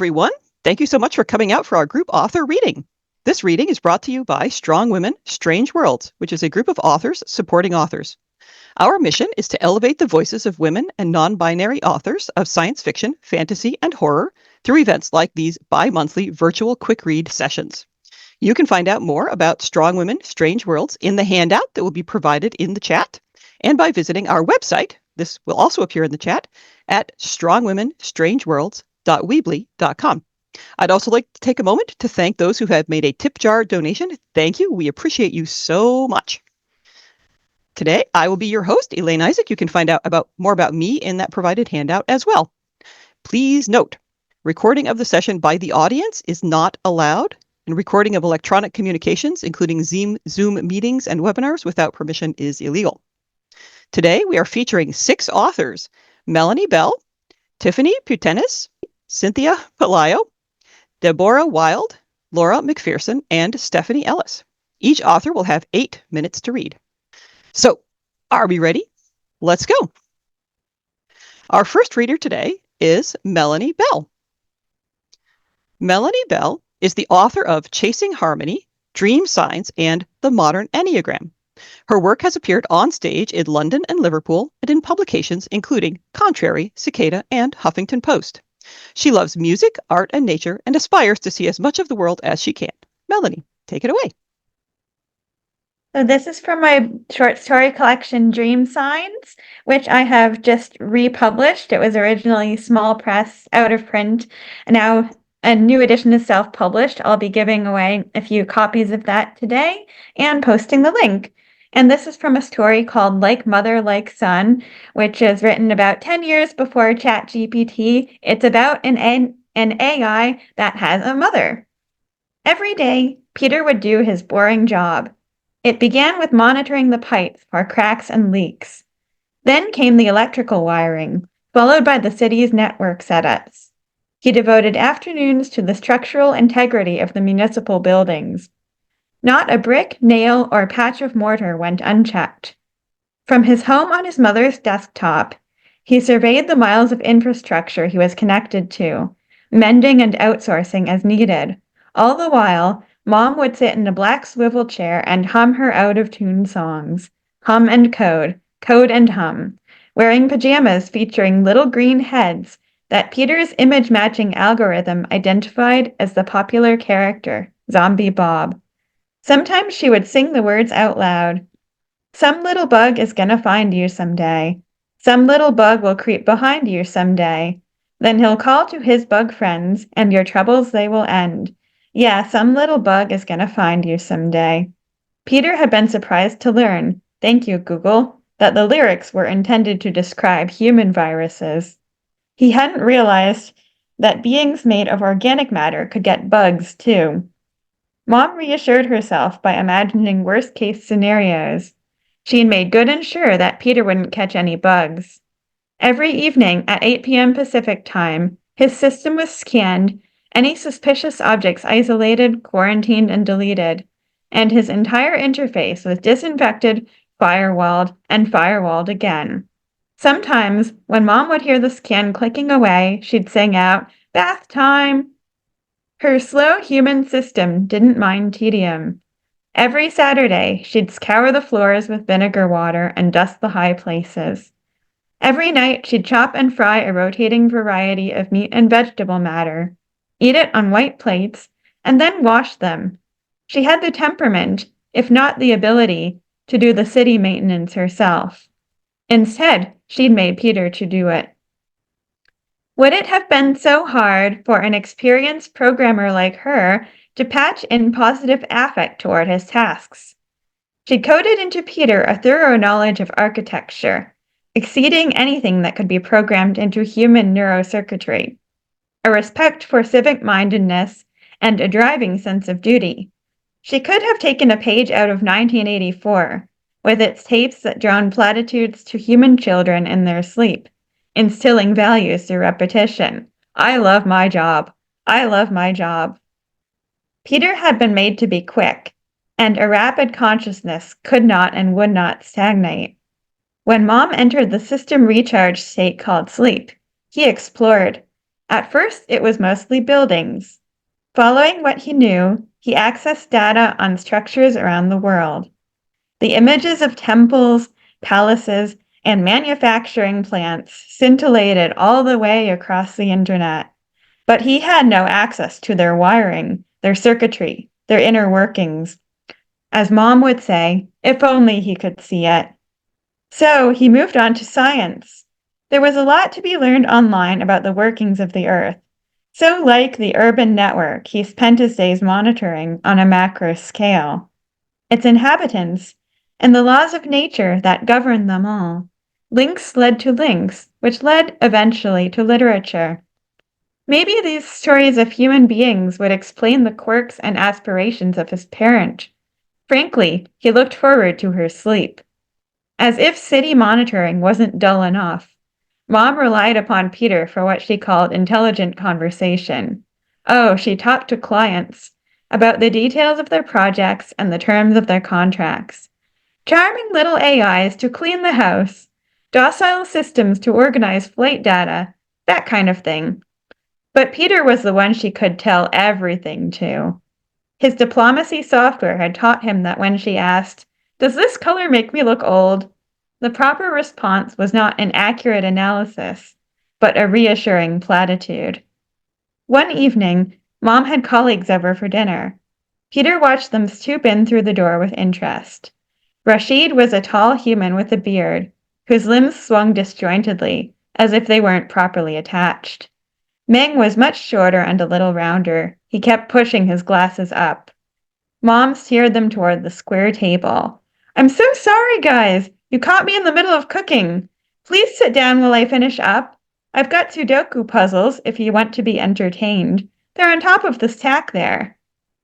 everyone. Thank you so much for coming out for our group author reading. This reading is brought to you by Strong Women, Strange Worlds, which is a group of authors supporting authors. Our mission is to elevate the voices of women and non-binary authors of science fiction, fantasy, and horror through events like these bi-monthly virtual quick read sessions. You can find out more about Strong Women, Strange Worlds in the handout that will be provided in the chat, and by visiting our website, this will also appear in the chat, at strongwomenstrangeworlds.weebly.com. I'd also like to take a moment to thank those who have made a tip jar donation. Thank you. We appreciate you so much. Today, I will be your host, Elaine Isaak. You can find out more about me in that provided handout as well. Please note, recording of the session by the audience is not allowed, and recording of electronic communications, including Zoom meetings and webinars without permission is illegal. Today, we are featuring 6 authors: Melanie Bell, Tiffany Putenis, Cynthia Pelayo, Deborah Wilde, Laura McPherson, and Stephanie Ellis. Each author will have 8 minutes to read. So, are we ready? Let's go. Our first reader today is Melanie Bell. Melanie Bell is the author of Chasing Harmony, Dream Signs, and The Modern Enneagram. Her work has appeared on stage in London and Liverpool and in publications including Contrary, Cicada, and Huffington Post. She loves music, art, and nature and aspires to see as much of the world as she can. Melanie, take it away. So this is from my short story collection, Dream Signs, which I have just republished. It was originally small press, out of print, and now a new edition is self-published. I'll be giving away a few copies of that today and posting the link. And this is from a story called Like Mother, Like Son, which is written about 10 years before ChatGPT. It's about an AI that has a mother. Every day, Peter would do his boring job. It began with monitoring the pipes for cracks and leaks. Then came the electrical wiring, followed by the city's network setups. He devoted afternoons to the structural integrity of the municipal buildings. Not a brick, nail, or patch of mortar went unchecked. From his home on his mother's desktop, he surveyed the miles of infrastructure he was connected to, mending and outsourcing as needed. All the while, Mom would sit in a black swivel chair and hum her out-of-tune songs. Hum and code, code and hum, wearing pajamas featuring little green heads that Peter's image-matching algorithm identified as the popular character, Zombie Bob. Sometimes she would sing the words out loud. Some little bug is gonna find you someday. Some little bug will creep behind you someday. Then he'll call to his bug friends, and your troubles they will end. Yeah, some little bug is gonna find you someday. Peter had been surprised to learn, thank you, Google, that the lyrics were intended to describe human viruses. He hadn't realized that beings made of organic matter could get bugs, too. Mom reassured herself by imagining worst-case scenarios. She had made good and sure that Peter wouldn't catch any bugs. Every evening at 8 p.m. Pacific time, his system was scanned, any suspicious objects isolated, quarantined, and deleted, and his entire interface was disinfected, firewalled, and firewalled again. Sometimes, when Mom would hear the scan clicking away, she'd sing out, "Bath time!" Her slow human system didn't mind tedium. Every Saturday, she'd scour the floors with vinegar water and dust the high places. Every night, she'd chop and fry a rotating variety of meat and vegetable matter, eat it on white plates, and then wash them. She had the temperament, if not the ability, to do the city maintenance herself. Instead, she'd made Peter to do it. Would it have been so hard for an experienced programmer like her to patch in positive affect toward his tasks? She'd coded into Peter a thorough knowledge of architecture, exceeding anything that could be programmed into human neurocircuitry, a respect for civic-mindedness, and a driving sense of duty. She could have taken a page out of 1984, with its tapes that droned platitudes to human children in their sleep, instilling values through repetition. I love my job. I love my job. Peter had been made to be quick, and a rapid consciousness could not and would not stagnate. When Mom entered the system recharge state called sleep, he explored, At first, it was mostly buildings. Following what he knew, he accessed data on structures around the world. The images of temples, palaces, and manufacturing plants scintillated all the way across the internet. But he had no access to their wiring, their circuitry, their inner workings. As Mom would say, if only he could see it. So he moved on to science. There was a lot to be learned online about the workings of the Earth. So like the urban network he spent his days monitoring on a macro scale. Its inhabitants, and the laws of nature that govern them all. Links led to links, which led eventually to literature. Maybe these stories of human beings would explain the quirks and aspirations of his parent. Frankly, he looked forward to her sleep. As if city monitoring wasn't dull enough, Mom relied upon Peter for what she called intelligent conversation. Oh, she talked to clients about the details of their projects and the terms of their contracts. Charming little AIs to clean the house, docile systems to organize flight data, that kind of thing. But Peter was the one she could tell everything to. His diplomacy software had taught him that when she asked, "Does this color make me look old?" the proper response was not an accurate analysis, but a reassuring platitude. One evening, Mom had colleagues over for dinner. Peter watched them stoop in through the door with interest. Rashid was a tall human with a beard, whose limbs swung disjointedly, as if they weren't properly attached. Meng was much shorter and a little rounder. He kept pushing his glasses up. Mom steered them toward the square table. "I'm so sorry, guys. You caught me in the middle of cooking. Please sit down while I finish up. I've got Sudoku puzzles if you want to be entertained. They're on top of the stack there."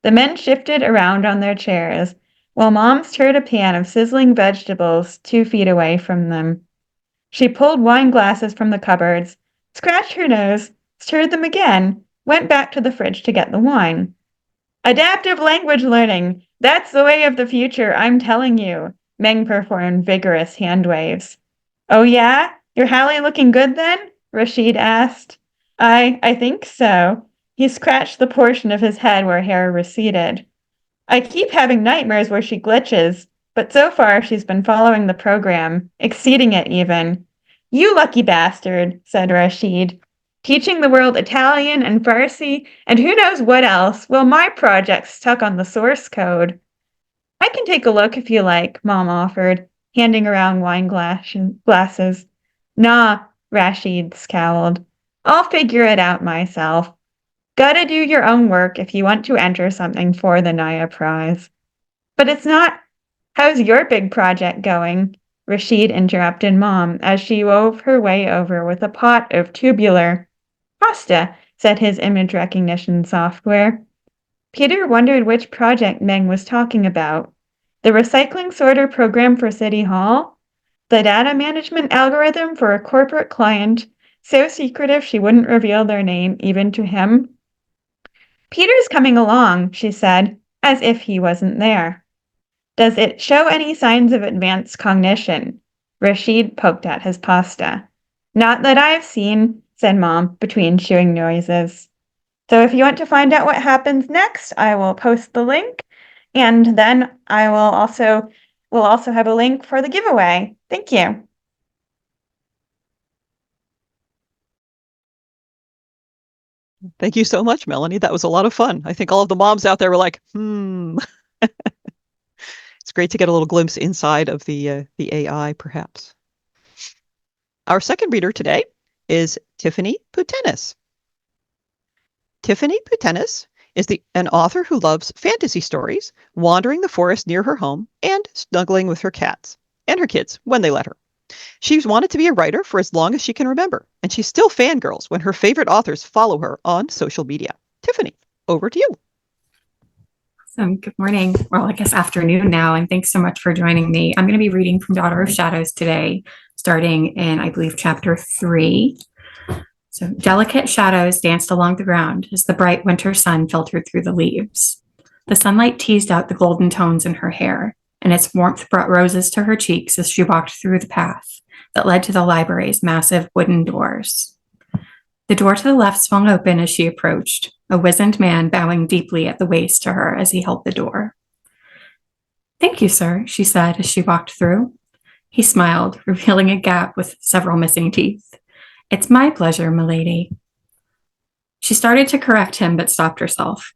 The men shifted around on their chairs, while Mom stirred a pan of sizzling vegetables 2 feet away from them. She pulled wine glasses from the cupboards, scratched her nose, stirred them again, went back to the fridge to get the wine. "Adaptive language learning. That's the way of the future, I'm telling you." Meng performed vigorous hand waves. "Oh yeah? You're Hallie looking good then?" Rashid asked. I think so." He scratched the portion of his head where hair receded. "I keep having nightmares where she glitches, but so far she's been following the program, exceeding it even." "You lucky bastard," said Rashid. "Teaching the world Italian and Farsi and who knows what else, while my project's stuck on the source code." "I can take a look if you like," Mom offered, handing around wine glasses. "Nah," Rashid scowled. "I'll figure it out myself. Gotta do your own work if you want to enter something for the Naya Prize." "But it's not—" "How's your big project going?" Rashid interrupted Mom as she wove her way over with a pot of tubular pasta, said his image recognition software. Peter wondered which project Meng was talking about. The recycling sorter program for City Hall? The data management algorithm for a corporate client, so secretive she wouldn't reveal their name even to him? "Peter's coming along," she said, as if he wasn't there. "Does it show any signs of advanced cognition?" Rashid poked at his pasta. "Not that I've seen," said Mom between chewing noises. "So if you want to find out what happens next, I will post the link, and then we'll also have a link for the giveaway. Thank you." Thank you so much, Melanie. That was a lot of fun. I think all of the moms out there were like, It's great to get a little glimpse inside of the AI, perhaps. Our second reader today is Tiffany Putenis. Tiffany Putenis is an author who loves fantasy stories, wandering the forest near her home, and snuggling with her cats and her kids when they let her. She's wanted to be a writer for as long as she can remember, and she still fangirls when her favorite authors follow her on social media. Tiffany, over to you. Awesome. Good morning. Well, I guess afternoon now, and thanks so much for joining me. I'm going to be reading from Daughter of Shadows today, starting in, I believe, chapter 3. So, delicate shadows danced along the ground as the bright winter sun filtered through the leaves. The sunlight teased out the golden tones in her hair, and its warmth brought roses to her cheeks as she walked through the path that led to the library's massive wooden doors. The door to the left swung open as she approached, a wizened man bowing deeply at the waist to her as he held the door. "Thank you, sir," she said as she walked through. He smiled, revealing a gap with several missing teeth. "It's my pleasure, milady." She started to correct him, but stopped herself.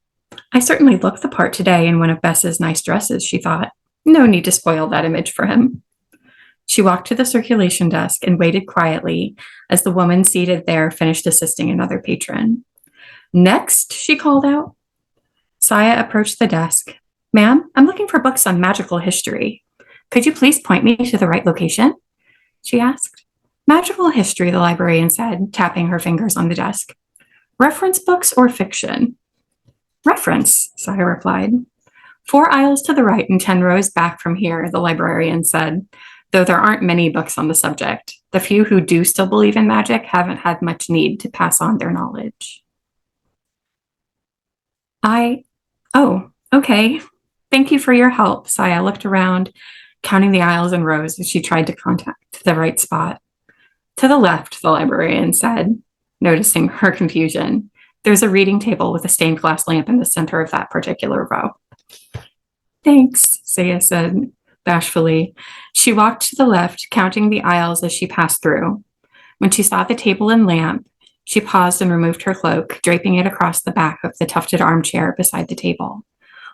"I certainly look the part today in one of Bess's nice dresses," she thought. No need to spoil that image for him. She walked to the circulation desk and waited quietly as the woman seated there finished assisting another patron. "Next," she called out. Saya approached the desk. "Ma'am, I'm looking for books on magical history. Could you please point me to the right location?" she asked. "Magical history," the librarian said, tapping her fingers on the desk. "Reference books or fiction?" "Reference," Saya replied. "4 aisles to the right and 10 rows back from here," the librarian said, though there aren't many books on the subject. The few who do still believe in magic haven't had much need to pass on their knowledge. Oh, okay. Thank you for your help." Saya looked around, counting the aisles and rows as she tried to contact the right spot. "To the left," the librarian said, noticing her confusion. "There's a reading table with a stained glass lamp in the center of that particular row." "Thanks," Saya said bashfully. She walked to the left, counting the aisles as she passed through. When she saw the table and lamp, she paused and removed her cloak, draping it across the back of the tufted armchair beside the table.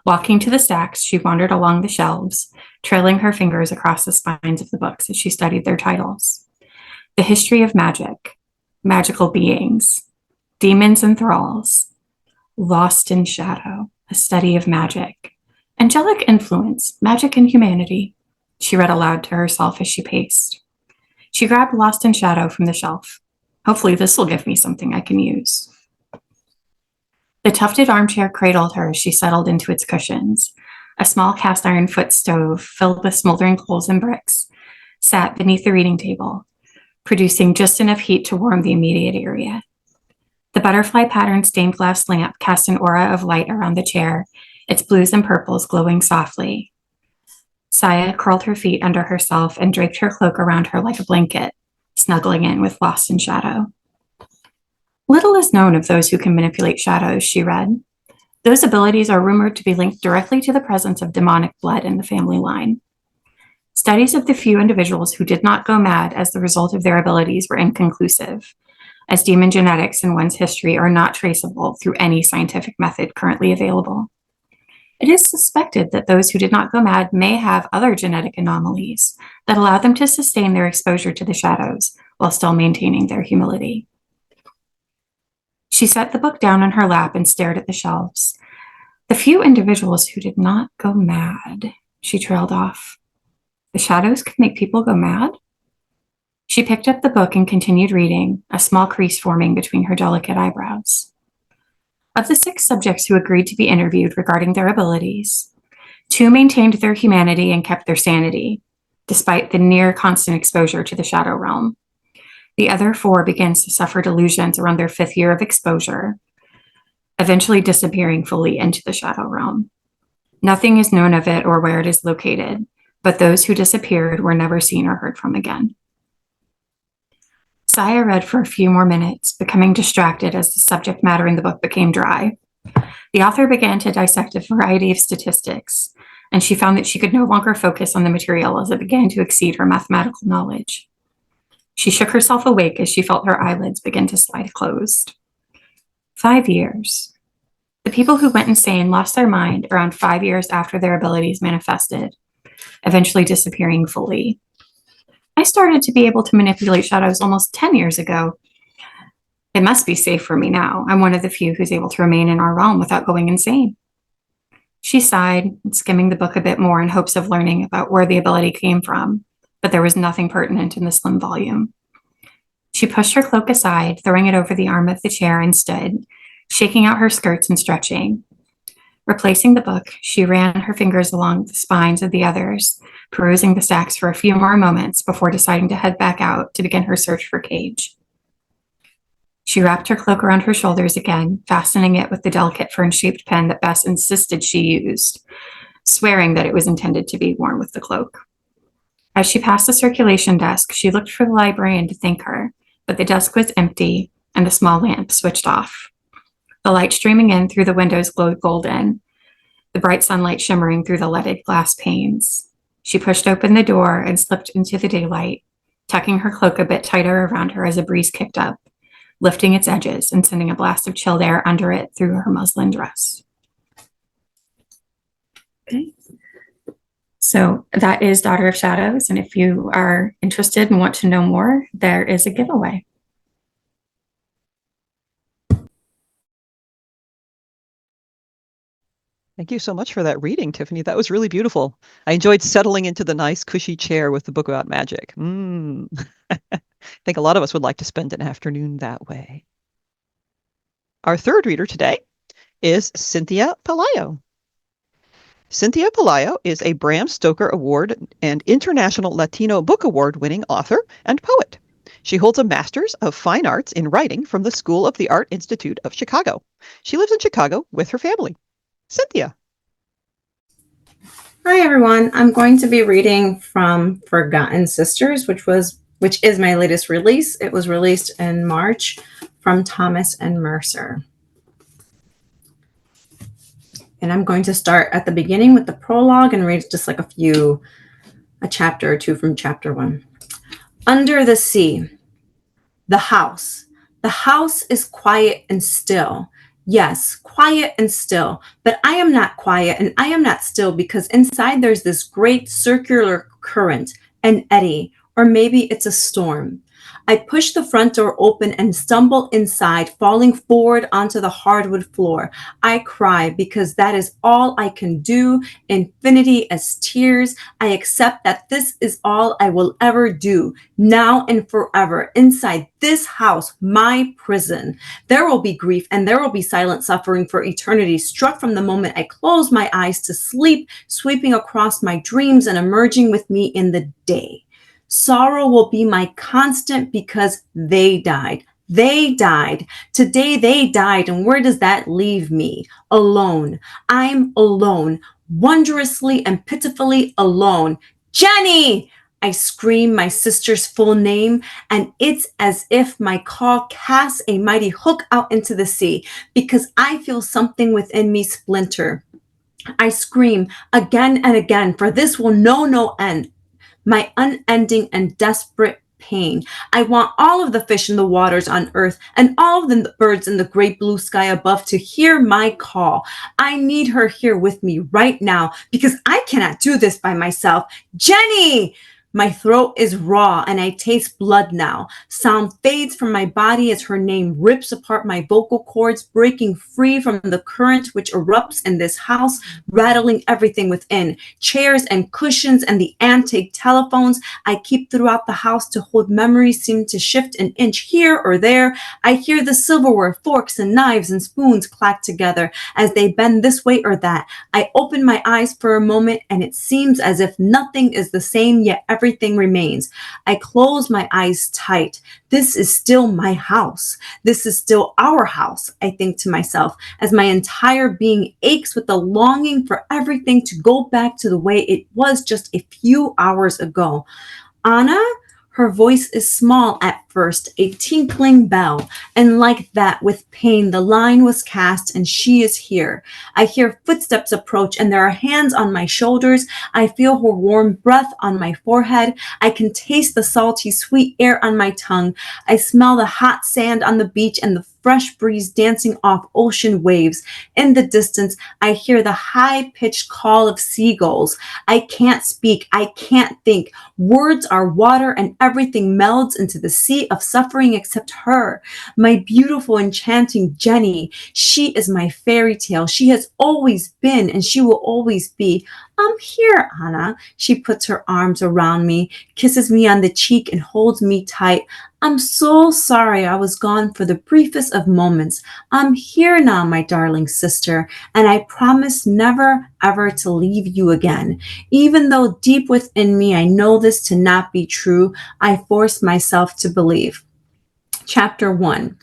Walking to the stacks, she wandered along the shelves, trailing her fingers across the spines of the books as she studied their titles. The History of Magic, Magical Beings, Demons and Thralls, Lost in Shadow, A Study of Magic, Angelic Influence, Magic and Humanity, she read aloud to herself as she paced. She grabbed Lost in Shadow from the shelf. Hopefully this will give me something I can use. The tufted armchair cradled her as she settled into its cushions. A small cast iron foot stove filled with smoldering coals and bricks sat beneath the reading table, producing just enough heat to warm the immediate area. The butterfly patterned stained glass lamp cast an aura of light around the chair, its blues and purples glowing softly. Saya curled her feet under herself and draped her cloak around her like a blanket, snuggling in with Lost in Shadow. Little is known of those who can manipulate shadows, she read. Those abilities are rumored to be linked directly to the presence of demonic blood in the family line. Studies of the few individuals who did not go mad as the result of their abilities were inconclusive, as demon genetics in one's history are not traceable through any scientific method currently available. It is suspected that those who did not go mad may have other genetic anomalies that allow them to sustain their exposure to the shadows while still maintaining their humility. She set the book down on her lap and stared at the shelves. The few individuals who did not go mad, she trailed off. The shadows could make people go mad? She picked up the book and continued reading, a small crease forming between her delicate eyebrows. Of the 6 subjects who agreed to be interviewed regarding their abilities, 2 maintained their humanity and kept their sanity, despite the near constant exposure to the shadow realm. The other 4 began to suffer delusions around their 5th year of exposure, eventually disappearing fully into the shadow realm. Nothing is known of it or where it is located, but those who disappeared were never seen or heard from again. Saya read for a few more minutes, becoming distracted as the subject matter in the book became dry. The author began to dissect a variety of statistics, and she found that she could no longer focus on the material as it began to exceed her mathematical knowledge. She shook herself awake as she felt her eyelids begin to slide closed. 5 years. The people who went insane lost their mind around 5 years after their abilities manifested, eventually disappearing fully. I started to be able to manipulate shadows almost 10 years ago. It must be safe for me now. I'm one of the few who's able to remain in our realm without going insane. She sighed, skimming the book a bit more in hopes of learning about where the ability came from, but there was nothing pertinent in the slim volume. She pushed her cloak aside, throwing it over the arm of the chair, and stood, shaking out her skirts and stretching. Replacing the book, she ran her fingers along the spines of the others, perusing the stacks for a few more moments before deciding to head back out to begin her search for Cage. She wrapped her cloak around her shoulders again, fastening it with the delicate fern-shaped pen that Bess insisted she used, swearing that it was intended to be worn with the cloak. As she passed the circulation desk, she looked for the librarian to thank her, but the desk was empty, and the small lamp switched off. The light streaming in through the windows glowed golden, the bright sunlight shimmering through the leaded glass panes. She pushed open the door and slipped into the daylight, tucking her cloak a bit tighter around her as a breeze kicked up, lifting its edges and sending a blast of chilled air under it through her muslin dress. Okay. So that is Daughter of Shadows. And if you are interested and want to know more, there is a giveaway. Thank you so much for that reading, Tiffany. That was really beautiful. I enjoyed settling into the nice, cushy chair with the book about magic. I think a lot of us would like to spend an afternoon that way. Our third reader today is Cynthia Pelayo. Cynthia Pelayo is a Bram Stoker Award and International Latino Book Award winning author and poet. She holds a Master's of Fine Arts in Writing from the School of the Art Institute of Chicago. She lives in Chicago with her family. Cynthia. Hi, everyone. I'm going to be reading from Forgotten Sisters, which is my latest release. It was released in March from Thomas and Mercer. And I'm going to start at the beginning with the prologue and read just like a chapter or two from chapter 1. Under the sea, the house. The house is quiet and still. Yes, quiet and still, but I am not quiet and I am not still because inside there's this great circular current, an eddy, or maybe it's a storm. I push the front door open and stumble inside, falling forward onto the hardwood floor. I cry because that is all I can do. Infinity as tears. I accept that this is all I will ever do, now and forever, inside this house, my prison. There will be grief and there will be silent suffering for eternity, struck from the moment I close my eyes to sleep, sweeping across my dreams and emerging with me in the day. Sorrow will be my constant because they died. They died. Today they died. And where does that leave me? Alone. I'm alone. Wondrously and pitifully alone. Jenny! I scream my sister's full name, and it's as if my call casts a mighty hook out into the sea, because I feel something within me splinter. I scream again and again, for this will know no end. My unending and desperate pain. I want all of the fish in the waters on earth and all of the birds in the great blue sky above to hear my call. I need her here with me right now because I cannot do this by myself. Jenny! My throat is raw and I taste blood now. Sound fades from my body as her name rips apart my vocal cords, breaking free from the current which erupts in this house, rattling everything within. Chairs and cushions and the antique telephones I keep throughout the house to hold memories seem to shift an inch here or there. I hear the silverware, forks and knives and spoons clack together as they bend this way or that. I open my eyes for a moment and it seems as if nothing is the same, yet everything remains. I close my eyes tight. This is still my house. This is still our house, I think to myself, as my entire being aches with the longing for everything to go back to the way it was just a few hours ago. Anna? Her voice is small at first, a tinkling bell, and like that, with pain, the line was cast, and she is here. I hear footsteps approach, and there are hands on my shoulders. I feel her warm breath on my forehead. I can taste the salty, sweet air on my tongue. I smell the hot sand on the beach and the fresh breeze dancing off ocean waves. In the distance, I hear the high-pitched call of seagulls. I can't speak. I can't think. Words are water, and everything melds into the sea of suffering except her, my beautiful, enchanting Jenny. She is my fairy tale. She has always been, and she will always be. I'm here, Anna. She puts her arms around me, kisses me on the cheek, and holds me tight. I'm so sorry I was gone for the briefest of moments. I'm here now, my darling sister, and I promise never, ever to leave you again. Even though deep within me I know this to not be true, I force myself to believe. Chapter 1.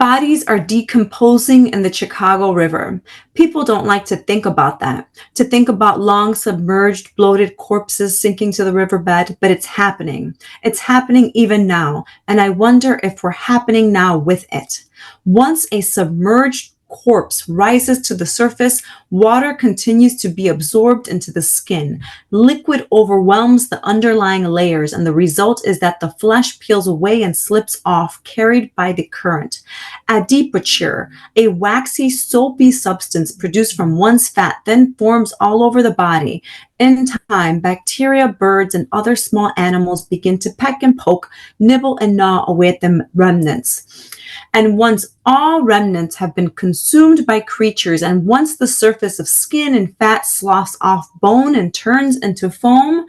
Bodies are decomposing in the Chicago River. People don't like to think about that, to think about long submerged, bloated corpses sinking to the riverbed, but it's happening. It's happening even now, and I wonder if we're happening now with it. Once a submerged corpse rises to the surface, water continues to be absorbed into the skin. Liquid overwhelms the underlying layers, and the result is that the flesh peels away and slips off, carried by the current. Adipocere, a waxy, soapy substance produced from one's fat, then forms all over the body. In time, bacteria, birds, and other small animals begin to peck and poke, nibble and gnaw away at the remnants. And once all remnants have been consumed by creatures, and once the surface of skin and fat sloughs off bone and turns into foam,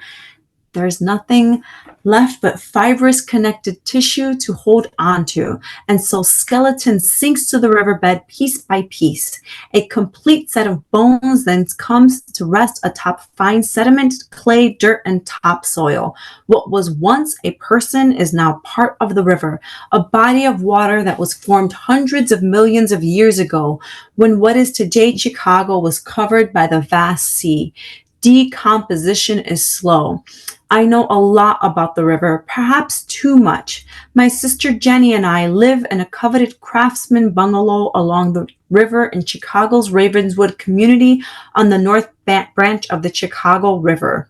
there's nothing left but fibrous connected tissue to hold onto. And so skeleton sinks to the riverbed piece by piece. A complete set of bones then comes to rest atop fine sediment, clay, dirt, and topsoil. What was once a person is now part of the river, a body of water that was formed hundreds of millions of years ago, when what is today Chicago was covered by the vast sea. Decomposition is slow. I know a lot about the river, perhaps too much. My sister Jenny and I live in a coveted craftsman bungalow along the river in Chicago's Ravenswood community on the north branch of the Chicago River.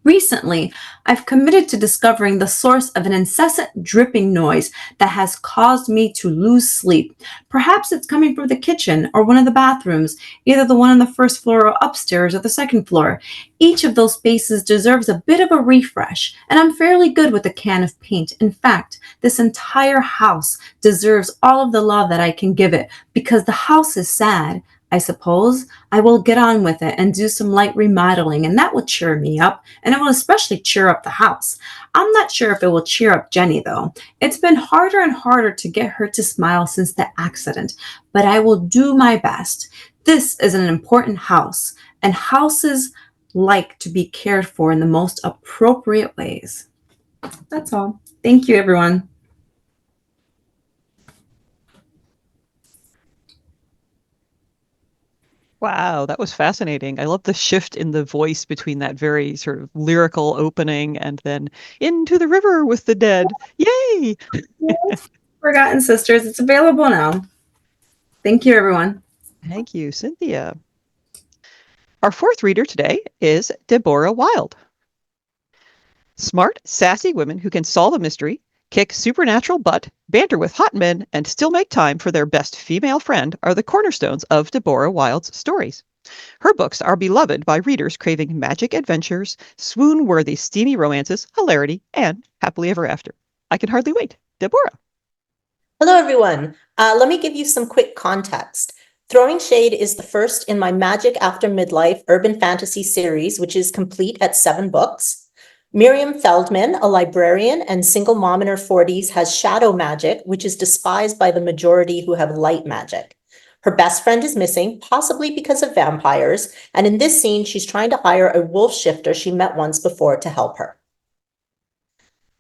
Recently, I've committed to discovering the source of an incessant dripping noise that has caused me to lose sleep. Perhaps it's coming from the kitchen or one of the bathrooms, either the one on the first floor or upstairs or the second floor. Each of those spaces deserves a bit of a refresh, and I'm fairly good with a can of paint. In fact, this entire house deserves all of the love that I can give it, because the house is sad. I suppose I will get on with it and do some light remodeling, and that will cheer me up, and it will especially cheer up the house. I'm not sure if it will cheer up Jenny, though. It's been harder and harder to get her to smile since the accident, but I will do my best. This is an important house, and houses like to be cared for in the most appropriate ways. That's all. Thank you, everyone. Wow, that was fascinating. I love the shift in the voice between that very sort of lyrical opening and then into the river with the dead. Yay! Forgotten Sisters. It's available now. Thank you, everyone. Thank you, Cynthia. Our fourth reader today is Deborah Wilde. Smart, sassy women who can solve a mystery, kick supernatural butt, banter with hot men, and still make time for their best female friend are the cornerstones of Deborah Wilde's stories. Her books are beloved by readers craving magic adventures, swoon-worthy steamy romances, hilarity, and happily ever after. I can hardly wait. Deborah. Hello, everyone. Let me give you some quick context. Throwing Shade is the first in my Magic After Midlife urban fantasy series, which is complete at 7 books. Miriam Feldman, a librarian and single mom in her 40s, has shadow magic, which is despised by the majority who have light magic. Her best friend is missing, possibly because of vampires, and in this scene, she's trying to hire a wolf shifter she met once before to help her.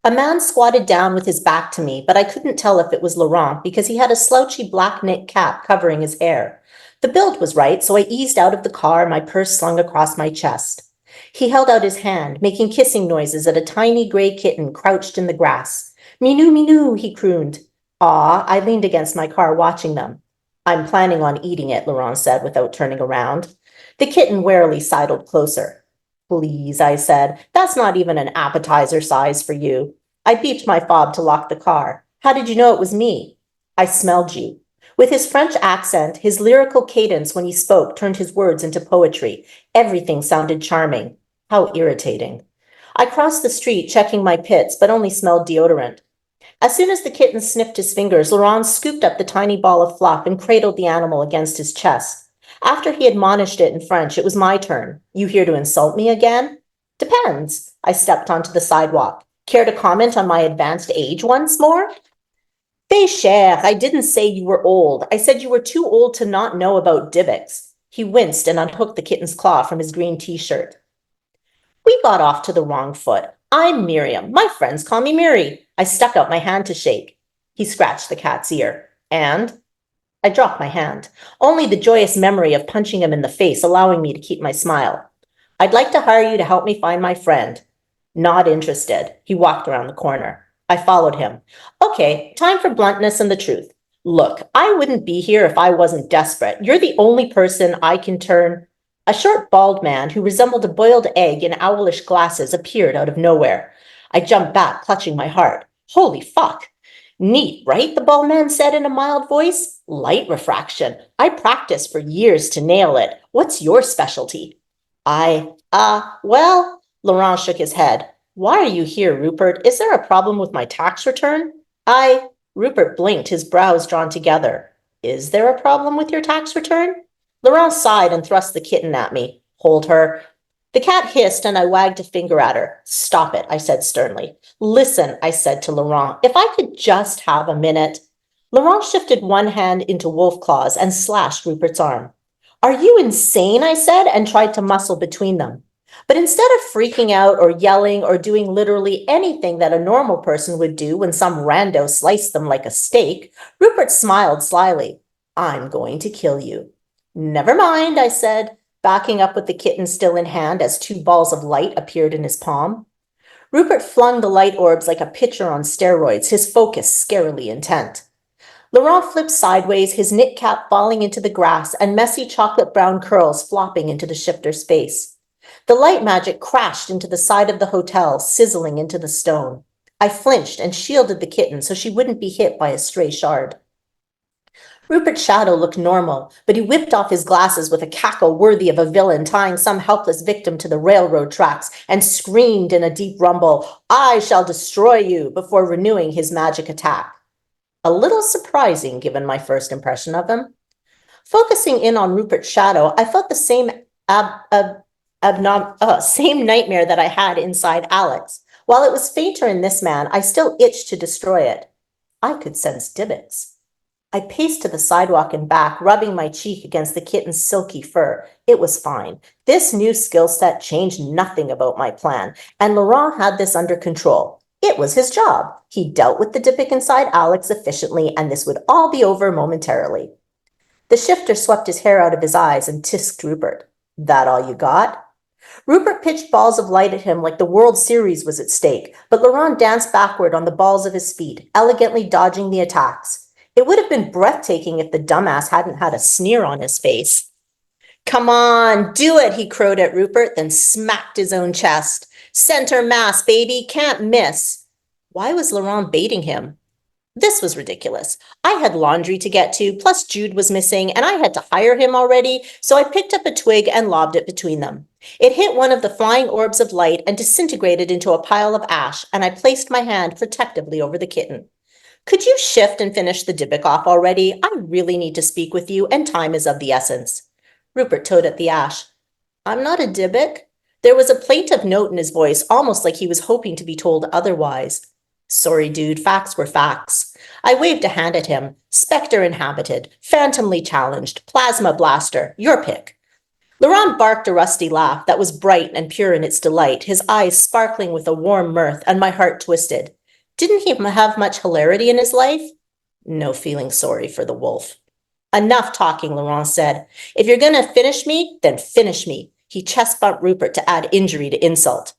A man squatted down with his back to me, but I couldn't tell if it was Laurent because he had a slouchy black knit cap covering his hair. The build was right, so I eased out of the car, my purse slung across my chest. He held out his hand, making kissing noises at a tiny gray kitten crouched in the grass. "Minou, minou," he crooned. "Aw," I leaned against my car watching them. "I'm planning on eating it," Laurent said without turning around. The kitten warily sidled closer. "Please," I said, "that's not even an appetizer size for you." I beeped my fob to lock the car. "How did you know it was me?" "I smelled you." With his French accent, his lyrical cadence when he spoke turned his words into poetry. Everything sounded charming. How irritating. I crossed the street checking my pits, but only smelled deodorant. As soon as the kitten sniffed his fingers, Laurent scooped up the tiny ball of fluff and cradled the animal against his chest. After he admonished it in French, it was my turn. "You here to insult me again?" "Depends." I stepped onto the sidewalk. "Care to comment on my advanced age once more?" "Fais cher, I didn't say you were old. I said you were too old to not know about Dibbicks." He winced and unhooked the kitten's claw from his green t-shirt. "We got off to the wrong foot. I'm Miriam. My friends call me Miri." I stuck out my hand to shake. He scratched the cat's ear. And I dropped my hand, only the joyous memory of punching him in the face allowing me to keep my smile. I'd like to hire you to help me find my friend. Not interested. He walked around the corner. I followed him. Okay, time for bluntness and the truth. Look, I wouldn't be here if I wasn't desperate. You're the only person I can turn. A short, bald man who resembled a boiled egg in owlish glasses appeared out of nowhere. I jumped back, clutching my heart. Holy fuck. Neat, right? The bald man said in a mild voice. Light refraction. I practiced for years to nail it. What's your specialty? Well, Laurent shook his head. Why are you here, Rupert? Is there a problem with my tax return? Rupert blinked, his brows drawn together. Is there a problem with your tax return? Laurent sighed and thrust the kitten at me. Hold her. The cat hissed and I wagged a finger at her. Stop it, I said sternly. Listen, I said to Laurent, if I could just have a minute. Laurent shifted one hand into wolf claws and slashed Rupert's arm. Are you insane, I said, and tried to muscle between them. But instead of freaking out or yelling or doing literally anything that a normal person would do when some rando sliced them like a steak, Rupert smiled slyly. I'm going to kill you. Never mind, I said, backing up with the kitten still in hand as 2 balls of light appeared in his palm. Rupert flung the light orbs like a pitcher on steroids, his focus scarily intent. Laurent flipped sideways, his knit cap falling into the grass and messy chocolate brown curls flopping into the shifter's face. The light magic crashed into the side of the hotel, sizzling into the stone. I flinched and shielded the kitten so she wouldn't be hit by a stray shard. Rupert's shadow looked normal, but he whipped off his glasses with a cackle worthy of a villain tying some helpless victim to the railroad tracks and screamed in a deep rumble, I shall destroy you, before renewing his magic attack. A little surprising given my first impression of him. Focusing in on Rupert's shadow, I felt the same same nightmare that I had inside Alex. While it was fainter in this man, I still itched to destroy it. I could sense Dibbits. I paced to the sidewalk and back, rubbing my cheek against the kitten's silky fur. It was fine. This new skill set changed nothing about my plan, and Laurent had this under control. It was his job. He dealt with the Dybbuk inside Alex efficiently, and this would all be over momentarily. The shifter swept his hair out of his eyes and tisked Rupert. That all you got? Rupert pitched balls of light at him like the World Series was at stake, but Laurent danced backward on the balls of his feet, elegantly dodging the attacks. It would have been breathtaking if the dumbass hadn't had a sneer on his face. Come on, do it, he crowed at Rupert, then smacked his own chest. Center mass, baby, can't miss. Why was Laurent baiting him? This was ridiculous. I had laundry to get to, plus Jude was missing, and I had to hire him already, so I picked up a twig and lobbed it between them. It hit one of the flying orbs of light and disintegrated into a pile of ash, and I placed my hand protectively over the kitten. Could you shift and finish the Dybbuk off already? I really need to speak with you, and time is of the essence. Rupert towed at the ash. I'm not a Dybbuk. There was a plaintive note in his voice, almost like he was hoping to be told otherwise. Sorry, dude, facts were facts. I waved a hand at him. Spectre inhabited, phantomly challenged, plasma blaster, your pick. Laurent barked a rusty laugh that was bright and pure in its delight, his eyes sparkling with a warm mirth, and my heart twisted. Didn't he have much hilarity in his life? No feeling sorry for the wolf. Enough talking, Laurent said. If you're going to finish me, then finish me. He chest bumped Rupert to add injury to insult.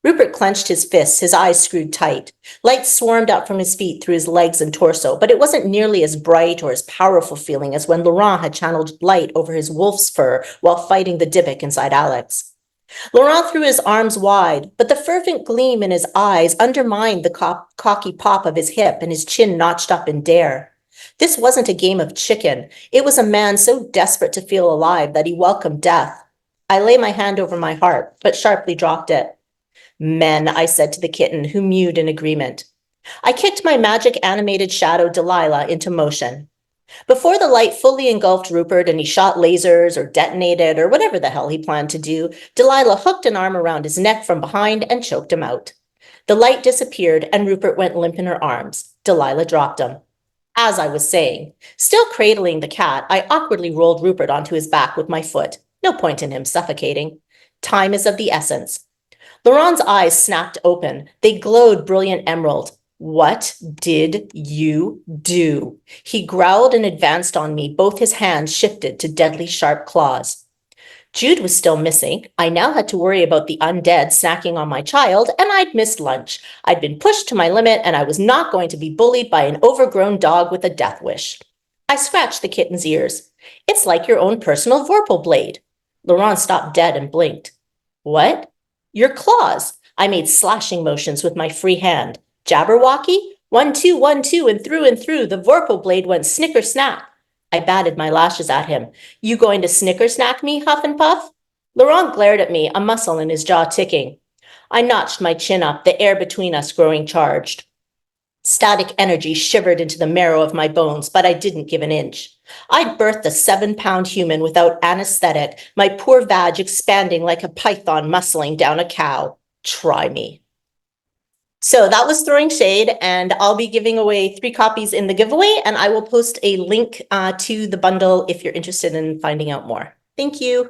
Rupert clenched his fists, his eyes screwed tight. Light swarmed out from his feet through his legs and torso, but it wasn't nearly as bright or as powerful feeling as when Laurent had channeled light over his wolf's fur while fighting the Dybbuk inside Alex. Laurent threw his arms wide, but the fervent gleam in his eyes undermined the cocky pop of his hip and his chin notched up in dare. This wasn't a game of chicken. It was a man so desperate to feel alive that he welcomed death. I lay my hand over my heart, but sharply dropped it. Men, I said to the kitten, who mewed in agreement. I kicked my magic animated shadow Delilah into motion. Before the light fully engulfed Rupert and he shot lasers or detonated or whatever the hell he planned to do, Delilah hooked an arm around his neck from behind and choked him out. The light disappeared and Rupert went limp in her arms. Delilah dropped him. As I was saying, still cradling the cat, I awkwardly rolled Rupert onto his back with my foot. No point in him suffocating. Time is of the essence. Laurent's eyes snapped open. They glowed brilliant emerald. What did you do? He growled and advanced on me, both his hands shifted to deadly sharp claws. Jude was still missing. I now had to worry about the undead snacking on my child, and I'd missed lunch. I'd been pushed to my limit, and I was not going to be bullied by an overgrown dog with a death wish. I scratched the kitten's ears. It's like your own personal Vorpal blade. Laurent stopped dead and blinked. What? Your claws. I made slashing motions with my free hand. Jabberwocky? 1, 2, 1, 2, and through, the Vorpal blade went snicker snap. I batted my lashes at him. You going to snicker snack me, Huff and Puff? Laurent glared at me, a muscle in his jaw ticking. I notched my chin up, the air between us growing charged. Static energy shivered into the marrow of my bones, but I didn't give an inch. I'd birthed a 7-pound human without anesthetic, my poor vag expanding like a python muscling down a cow. Try me. So that was Throwing Shade, and I'll be giving away 3 copies in the giveaway, and I will post a link to the bundle if you're interested in finding out more. Thank you.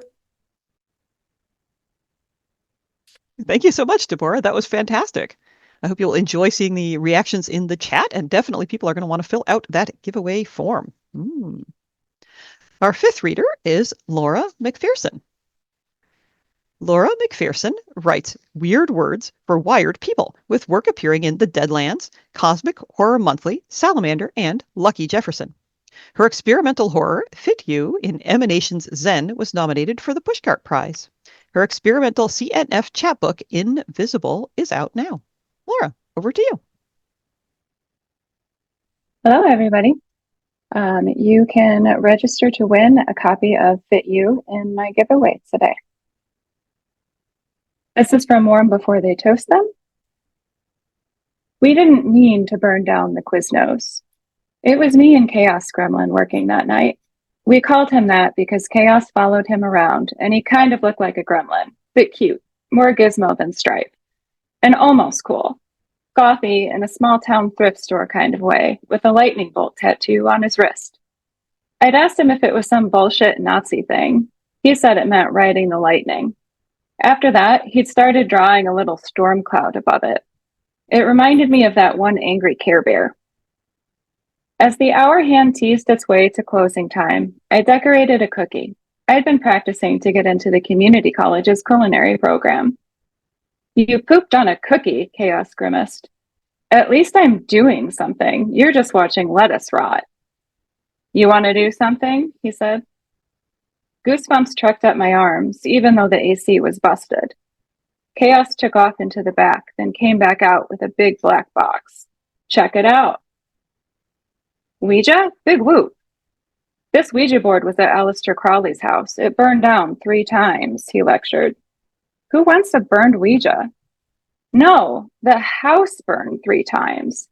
Thank you so much, Deborah. That was fantastic. I hope you'll enjoy seeing the reactions in the chat, and definitely people are going to want to fill out that giveaway form. Our 5th reader is Laura McPherson. Laura McPherson writes weird words for wired people, with work appearing in The Deadlands, Cosmic Horror Monthly, Salamander, and Lucky Jefferson. Her experimental horror, Fit You, in Emanations Zen, was nominated for the Pushcart Prize. Her experimental CNF chapbook, Invisible, is out now. Laura, over to you. Hello, everybody. You can register to win a copy of Fit You in my giveaway today. This is from Warm Before They Toast Them. We didn't mean to burn down the Quiznos. It was me and Chaos Gremlin working that night. We called him that because Chaos followed him around, and he kind of looked like a gremlin, but cute, more gizmo than Stripe, and almost cool. Gothy in a small-town thrift store kind of way, with a lightning bolt tattoo on his wrist. I'd asked him if it was some bullshit Nazi thing. He said it meant riding the lightning. After that, he'd started drawing a little storm cloud above it. It reminded me of that one angry Care Bear. As the hour hand teased its way to closing time, I decorated a cookie. I'd been practicing to get into the community college's culinary program. You pooped on a cookie, Chaos grimaced. At least I'm doing something. You're just watching lettuce rot. You want to do something? He said. Goosebumps trekked up my arms, even though the AC was busted. Chaos took off into the back, then came back out with a big black box. Check it out. Ouija? Big whoop. This Ouija board was at Aleister Crowley's house. It burned down 3 times, he lectured. Who wants a burned Ouija? No, the house burned 3 times.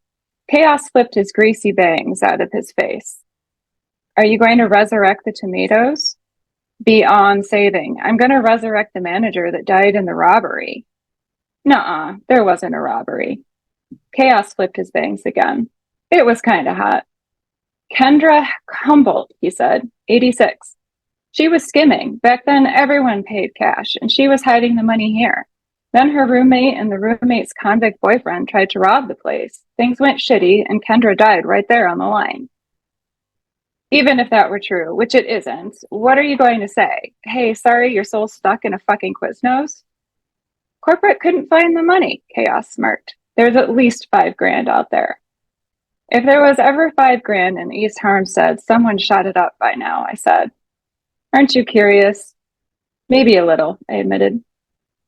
Chaos flipped his greasy bangs out of his face. Are you going to resurrect the tomatoes? Beyond saving. I'm going to resurrect the manager that died in the robbery. Nuh-uh, there wasn't a robbery. Chaos flipped his bangs again. It was kind of hot. Kendra Humboldt, he said, 86. She was skimming. Back then, everyone paid cash, and she was hiding the money here. Then her roommate and the roommate's convict boyfriend tried to rob the place. Things went shitty, and Kendra died right there on the line. Even if that were true, which it isn't, what are you going to say? Hey, sorry, your soul's stuck in a fucking Quiznos? Corporate couldn't find the money, Chaos smirked. There's at least $5,000 out there. If there was ever $5,000 in East Harmstead, someone shot it up by now, I said. Aren't you curious? Maybe a little, I admitted.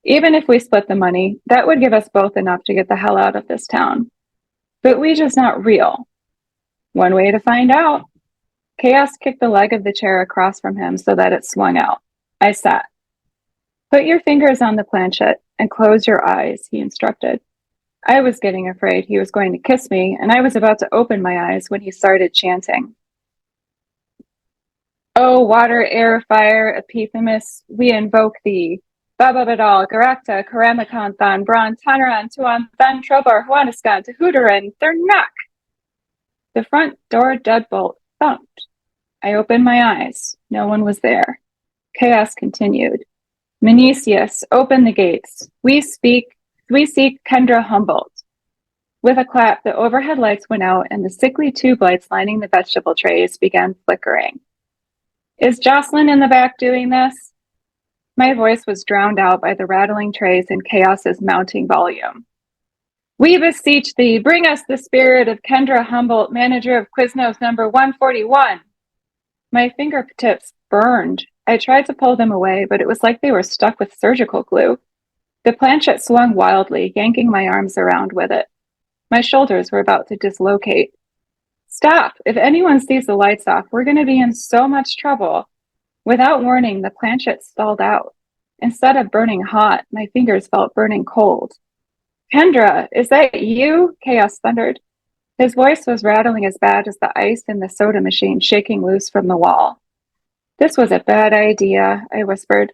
Even if we split the money, that would give us both enough to get the hell out of this town. But Ouija's not real. One way to find out. Chaos kicked the leg of the chair across from him so that it swung out. I sat. Put your fingers on the planchette and close your eyes, he instructed. I was getting afraid he was going to kiss me, and I was about to open my eyes when he started chanting. Oh, water, air, fire, Epithemus, we invoke thee. Bababadal, Garakta, Karamikanthan, Bron, Tanaran, Tuan, Than, Trobar, Huaniskan, Tehudaran, Thurnak. The front door deadbolt thumped. I opened my eyes. No one was there. Chaos continued. Menicius, open the gates. We seek Kendra Humboldt. With a clap, the overhead lights went out and the sickly tube lights lining the vegetable trays began flickering. Is Jocelyn in the back doing this? My voice was drowned out by the rattling trays and chaos's mounting volume. We beseech thee, bring us the spirit of Kendra Humboldt, manager of Quiznos number 141. My fingertips burned. I tried to pull them away, but it was like they were stuck with surgical glue. The planchette swung wildly, yanking my arms around with it. My shoulders were about to dislocate. Stop! If anyone sees the lights off, we're going to be in so much trouble. Without warning, the planchette stalled out. Instead of burning hot, my fingers felt burning cold. Kendra, is that you? Chaos thundered. His voice was rattling as bad as the ice in the soda machine shaking loose from the wall. This was a bad idea, I whispered.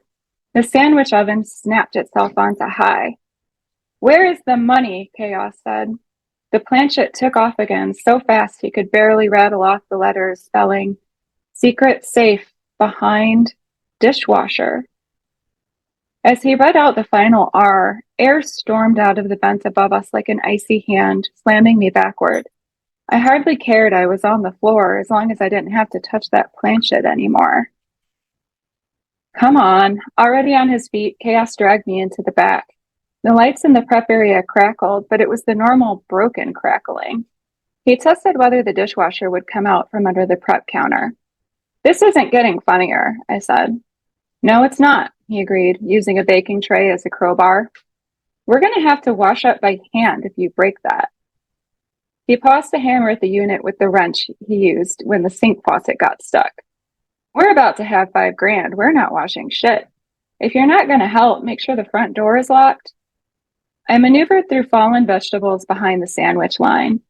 The sandwich oven snapped itself onto high. Where is the money? Chaos said. The planchette took off again so fast he could barely rattle off the letters spelling secret safe behind dishwasher. As he read out the final R, air stormed out of the vent above us like an icy hand, slamming me backward. I hardly cared I was on the floor as long as I didn't have to touch that planchette anymore. Come on. Already on his feet, Chaos dragged me into the back. The lights in the prep area crackled, but it was the normal broken crackling. He tested whether the dishwasher would come out from under the prep counter. This isn't getting funnier, I said. No, it's not, he agreed, using a baking tray as a crowbar. We're going to have to wash up by hand if you break that. He paused the hammer at the unit with the wrench he used when the sink faucet got stuck. We're about to have $5,000. We're not washing shit. If you're not going to help, make sure the front door is locked. I maneuvered through fallen vegetables behind the sandwich line.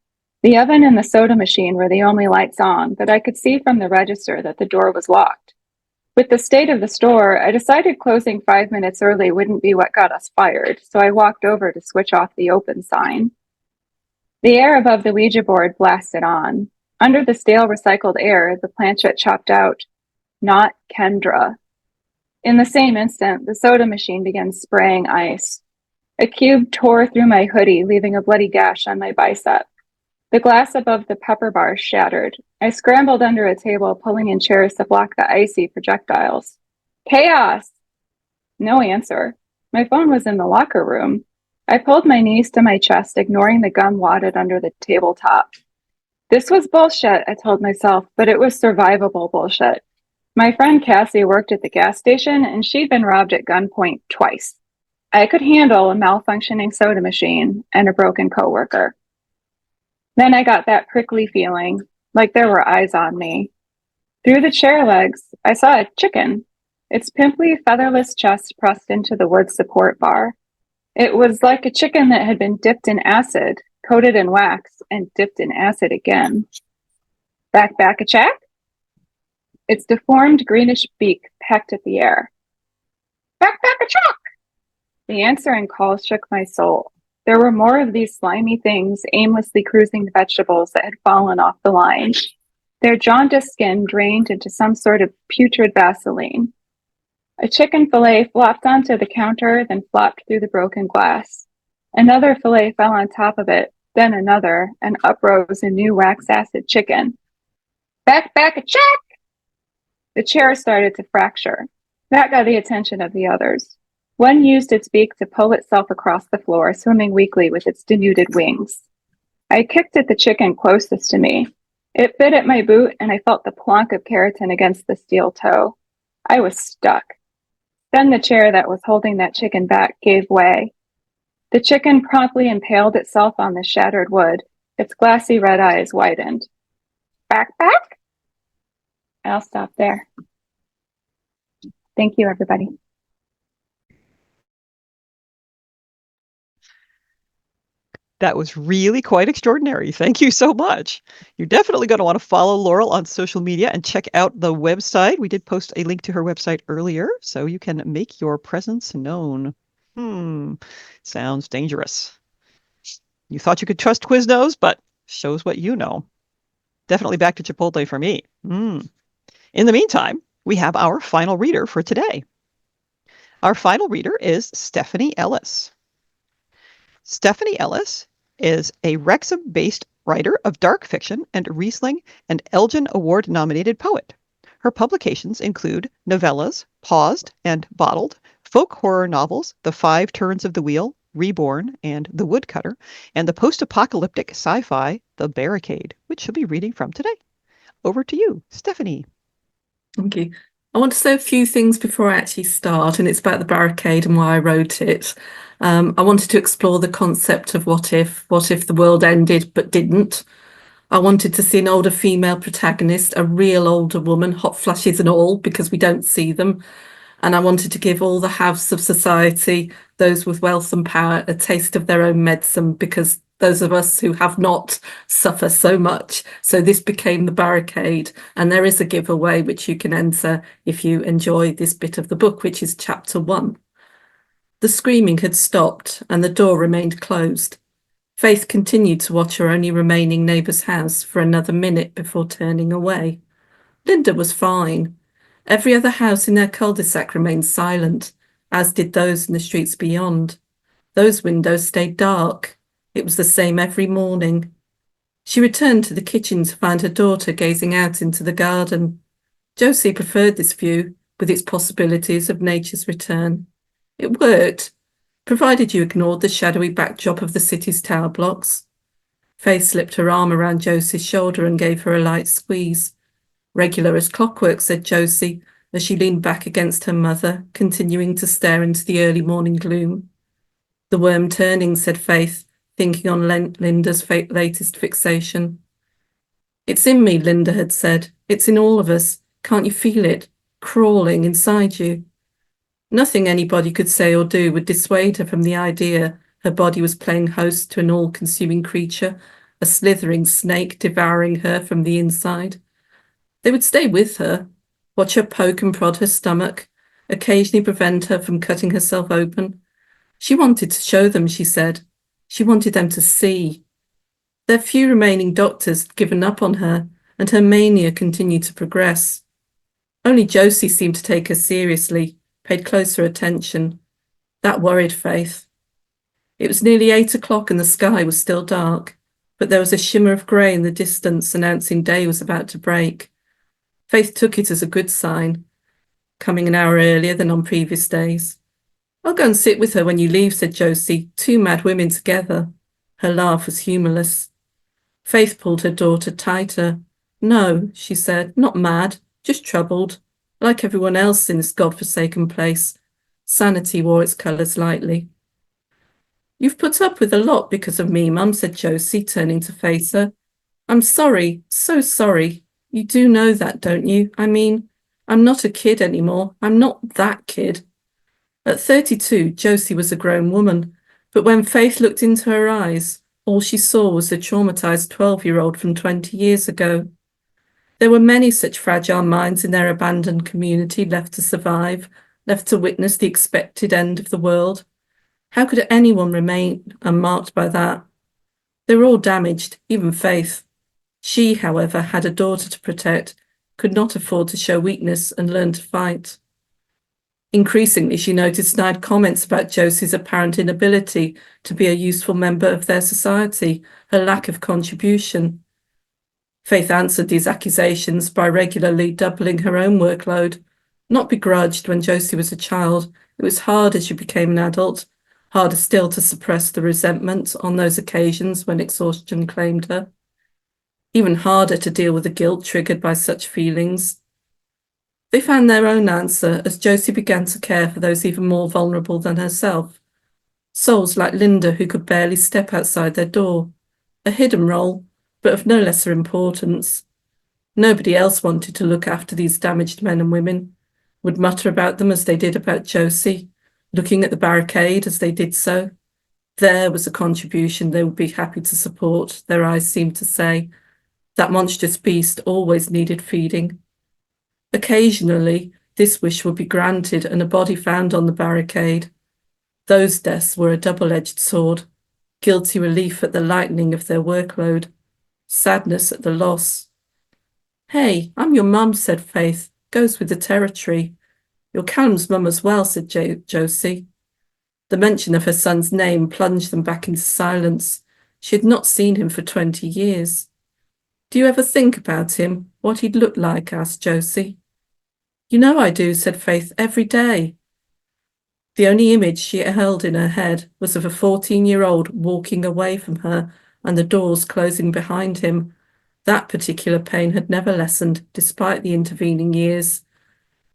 The oven and the soda machine were the only lights on, but I could see from the register that the door was locked. With the state of the store, I decided closing 5 minutes early wouldn't be what got us fired, so I walked over to switch off the open sign. The air above the Ouija board blasted on. Under the stale recycled air, the planchette chopped out, "Not Kendra." In the same instant, the soda machine began spraying ice. A cube tore through my hoodie, leaving a bloody gash on my bicep. The glass above the pepper bar shattered. I scrambled under a table, pulling in chairs to block the icy projectiles. Chaos! No answer. My phone was in the locker room. I pulled my knees to my chest, ignoring the gum wadded under the tabletop. This was bullshit, I told myself, but it was survivable bullshit. My friend Cassie worked at the gas station, and she'd been robbed at gunpoint twice. I could handle a malfunctioning soda machine and a broken coworker. Then I got that prickly feeling, like there were eyes on me. Through the chair legs, I saw a chicken, its pimply, featherless chest pressed into the wood support bar. It was like a chicken that had been dipped in acid, coated in wax, and dipped in acid again. Back a check? Its deformed greenish beak pecked at the air. Back a check! The answering call shook my soul. There were more of these slimy things aimlessly cruising the vegetables that had fallen off the line. Their jaundiced skin drained into some sort of putrid Vaseline. A chicken fillet flopped onto the counter, then flopped through the broken glass. Another fillet fell on top of it, then another, and up rose a new wax-acid chicken. Back a check! The chair started to fracture. That got the attention of the others. One used its beak to pull itself across the floor, swimming weakly with its denuded wings. I kicked at the chicken closest to me. It bit at my boot, and I felt the plonk of keratin against the steel toe. I was stuck. Then the chair that was holding that chicken back gave way. The chicken promptly impaled itself on the shattered wood. Its glassy red eyes widened. Back? I'll stop there. Thank you, everybody. That was really quite extraordinary. Thank you so much. You're definitely going to want to follow Laurel on social media and check out the website. We did post a link to her website earlier, so you can make your presence known. Sounds dangerous. You thought you could trust Quiznos, but shows what you know. Definitely back to Chipotle for me. In the meantime, we have our final reader for today. Our final reader is Stephanie Ellis. Stephanie Ellis is a Wrexham-based writer of dark fiction and Riesling and Elgin Award-nominated poet. Her publications include novellas, Paused and Bottled, folk horror novels, The Five Turns of the Wheel, Reborn, and The Woodcutter, and the post-apocalyptic sci-fi The Barricade, which she'll be reading from today. Over to you, Stephanie. Thank you. I want to say a few things before I actually start, and it's about The Barricade and why I wrote it. I wanted to explore the concept of what if the world ended but didn't. I wanted to see an older female protagonist, a real older woman, hot flashes and all, because we don't see them. And I wanted to give all the haves of society, those with wealth and power, a taste of their own medicine, because those of us who have not suffer so much. So this became The Barricade, and there is a giveaway which you can enter if you enjoy this bit of the book, which is chapter 1. The screaming had stopped and the door remained closed. Faith continued to watch her only remaining neighbour's house for another minute before turning away. Linda was fine. Every other house in their cul-de-sac remained silent, as did those in the streets beyond. Those windows stayed dark. It was the same every morning. She returned to the kitchen to find her daughter gazing out into the garden. Josie preferred this view, with its possibilities of nature's return. It worked, provided you ignored the shadowy backdrop of the city's tower blocks. Faith slipped her arm around Josie's shoulder and gave her a light squeeze. Regular as clockwork, said Josie, as she leaned back against her mother, continuing to stare into the early morning gloom. The worm turning, said Faith, thinking on Linda's latest fixation. It's in me, Linda had said. It's in all of us. Can't you feel it? Crawling inside you. Nothing anybody could say or do would dissuade her from the idea her body was playing host to an all-consuming creature, a slithering snake devouring her from the inside. They would stay with her, watch her poke and prod her stomach, occasionally prevent her from cutting herself open. She wanted to show them, she said. She wanted them to see. Their few remaining doctors had given up on her, and her mania continued to progress. Only Josie seemed to take her seriously, paid closer attention. That worried Faith. It was nearly 8 o'clock and the sky was still dark, but there was a shimmer of grey in the distance announcing day was about to break. Faith took it as a good sign, coming an hour earlier than on previous days. I'll go and sit with her when you leave, said Josie, 2 mad women together. Her laugh was humourless. Faith pulled her daughter tighter. No, she said, not mad, just troubled, like everyone else in this godforsaken place. Sanity wore its colours lightly. You've put up with a lot because of me, Mum, said Josie, turning to face her. I'm sorry, so sorry. You do know that, don't you? I mean, I'm not a kid anymore. I'm not that kid. At 32, Josie was a grown woman, but when Faith looked into her eyes, all she saw was the traumatised 12-year-old from 20 years ago. There were many such fragile minds in their abandoned community left to survive, left to witness the expected end of the world. How could anyone remain unmarked by that? They were all damaged, even Faith. She, however, had a daughter to protect, could not afford to show weakness and learn to fight. Increasingly, she noticed snide comments about Josie's apparent inability to be a useful member of their society, her lack of contribution. Faith answered these accusations by regularly doubling her own workload. Not begrudged when Josie was a child, it was hard as she became an adult, harder still to suppress the resentment on those occasions when exhaustion claimed her. Even harder to deal with the guilt triggered by such feelings. They found their own answer as Josie began to care for those even more vulnerable than herself. Souls like Linda who could barely step outside their door. A hidden role, but of no lesser importance. Nobody else wanted to look after these damaged men and women, would mutter about them as they did about Josie, looking at the barricade as they did so. There was a contribution they would be happy to support, their eyes seemed to say. That monstrous beast always needed feeding. Occasionally, this wish would be granted and a body found on the barricade. Those deaths were a double-edged sword, guilty relief at the lightening of their workload, sadness at the loss. Hey, I'm your mum, said Faith. Goes with the territory. You're Callum's mum as well, said Josie. The mention of her son's name plunged them back into silence. She had not seen him for 20 years. "Do you ever think about him, what he'd look like?" asked Josie. "You know I do," said Faith, "every day." The only image she held in her head was of a 14-year-old walking away from her and the doors closing behind him. That particular pain had never lessened, despite the intervening years.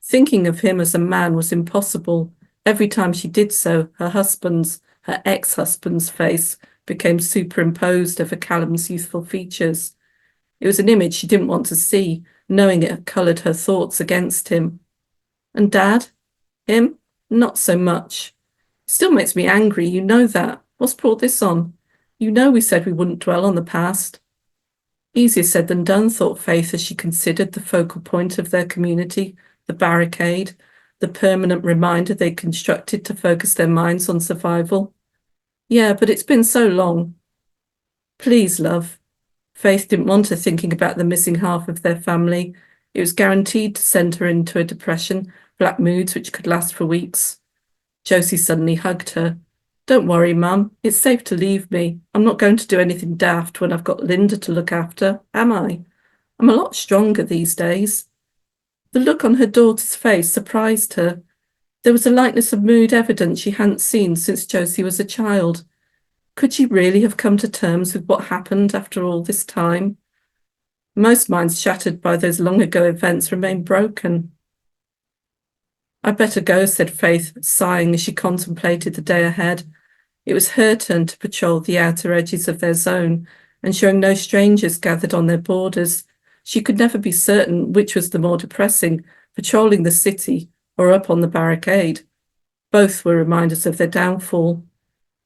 Thinking of him as a man was impossible. Every time she did so, her ex-husband's face became superimposed over Callum's youthful features. It was an image she didn't want to see, knowing it had coloured her thoughts against him. And Dad? Him? Not so much. Still makes me angry, you know that. What's brought this on? You know we said we wouldn't dwell on the past. Easier said than done, thought Faith as she considered the focal point of their community, the barricade, the permanent reminder they'd constructed to focus their minds on survival. Yeah, but it's been so long. Please, love. Faith didn't want her thinking about the missing half of their family. It was guaranteed to send her into a depression, black moods which could last for weeks. Josie suddenly hugged her. "Don't worry, Mum. It's safe to leave me. I'm not going to do anything daft when I've got Linda to look after, am I? I'm a lot stronger these days." The look on her daughter's face surprised her. There was a lightness of mood evident she hadn't seen since Josie was a child. Could she really have come to terms with what happened after all this time? Most minds shattered by those long-ago events remain broken. "I'd better go," said Faith, sighing as she contemplated the day ahead. It was her turn to patrol the outer edges of their zone, ensuring no strangers gathered on their borders. She could never be certain which was the more depressing, patrolling the city or up on the barricade. Both were reminders of their downfall.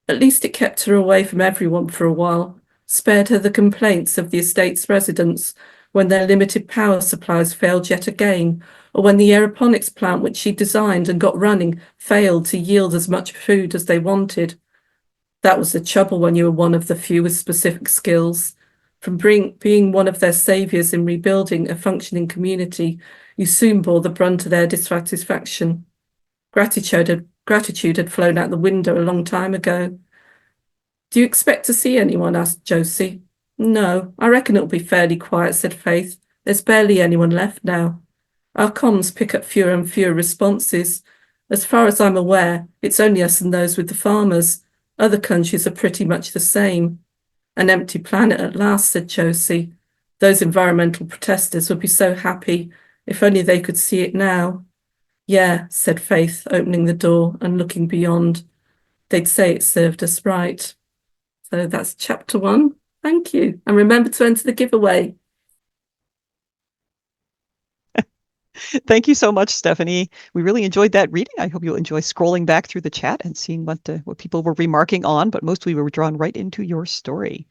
At least it kept her away from everyone for a while, spared her the complaints of the estate's residents when their limited power supplies failed yet again, or when the aeroponics plant which she designed and got running failed to yield as much food as they wanted. That was the trouble when you were one of the few with specific skills. From being one of their saviours in rebuilding a functioning community, you soon bore the brunt of their dissatisfaction. Gratitude had flown out the window a long time ago. "Do you expect to see anyone?" asked Josie. "No, I reckon it'll be fairly quiet," said Faith. "There's barely anyone left now. Our comms pick up fewer and fewer responses. As far as I'm aware, it's only us and those with the farmers. Other countries are pretty much the same." "An empty planet at last," said Josie. "Those environmental protesters would be so happy if only they could see it now." "Yeah," said Faith, opening the door and looking beyond. "They'd say it served us right." So that's chapter 1. Thank you. And remember to enter the giveaway. Thank you so much, Stephanie. We really enjoyed that reading. I hope you'll enjoy scrolling back through the chat and seeing what people were remarking on, but mostly we were drawn right into your story.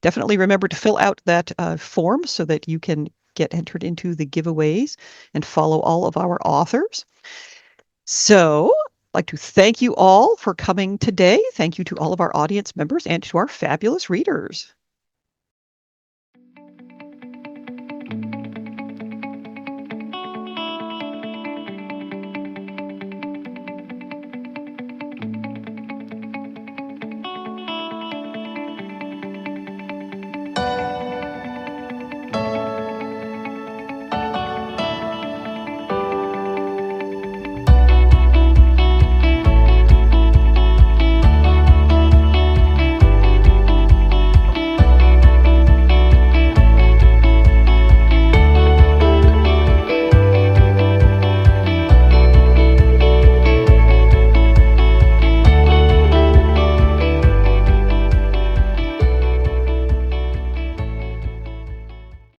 Definitely remember to fill out that form so that you can get entered into the giveaways and follow all of our authors. So I'd like to thank you all for coming today. Thank you to all of our audience members and to our fabulous readers.